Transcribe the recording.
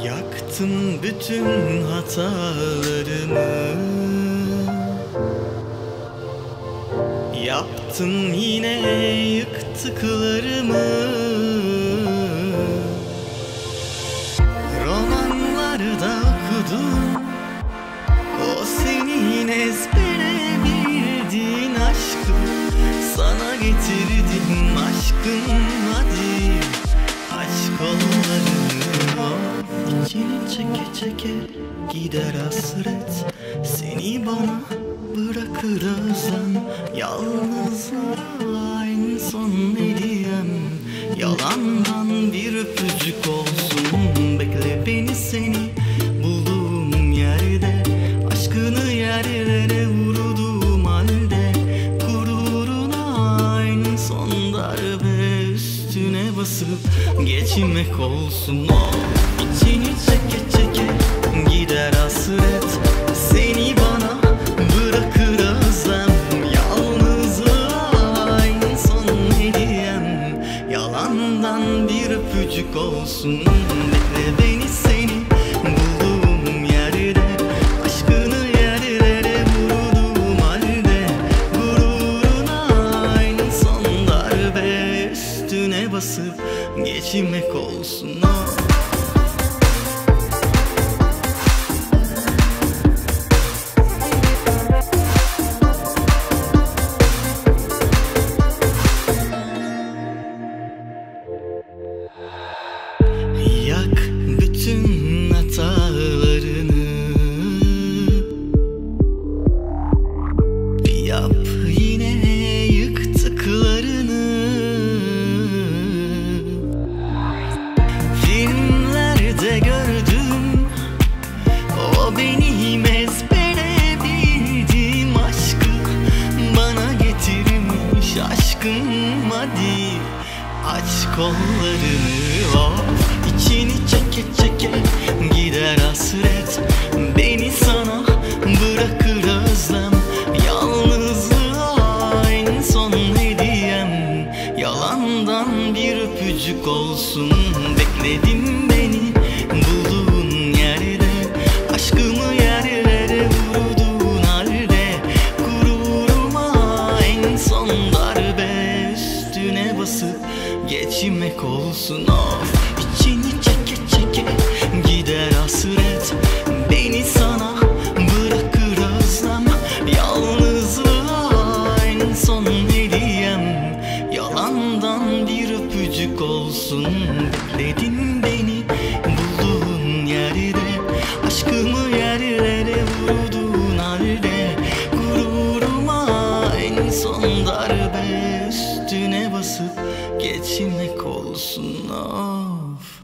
Yaktım bütün hatalarımı, yaptım yine yıktıklarımı. Romanlarda okudum o senin ezbere bildiğin aşkı, sana getirdim aşkım, hadi aç kollarını. İçini çeke çeke gider hasret, seni bana bırakır özlem. Yalnızlığa en son hediyem, yalandan bir öpücük olsun. Bekle beni, seni bulduğum yerde, aşkını yerlere vurduğum halde. Gururuna en son darbe üstüne basıp geçmek olsun o. İçini çeke çeke gider hasret, seni bana bırakır özlem. Yalnızlığa en son hediyem, yalandan bir öpücük olsun. Bekle beni, seni bulduğum yerde, aşkını yerlere vurduğum halde. Gururuna en son darbe üstüne basıp geçmek olsun o. Yak bütün hatalarını, yap yine yıktıklarını. Filmlerde gördüm o benim ezbere bildiğim aşkı, bana getirmiş aşkım, hadi aç kollarını. Oh, içini çeke çeke gider hasret, beni sana bırakır özlem. Yalnızlığa en son hediyem, yalandan bir öpücük olsun. Bekledim beni bulduğun yerde, aşkımı yerlere vurduğun halde. Gururuma en son darbe üstüne basıp geçmek olsun of. İçini çeke çeke gider hasret, beni sana bırakır özlem. Yalnızlığa en son hediyem, yalandan bir öpücük olsun. Bekledin beni bulduğun yerde, aşkımı yerlere vurduğun halde. Gururuma en son darbe üstüne basıp geçmek olsun of.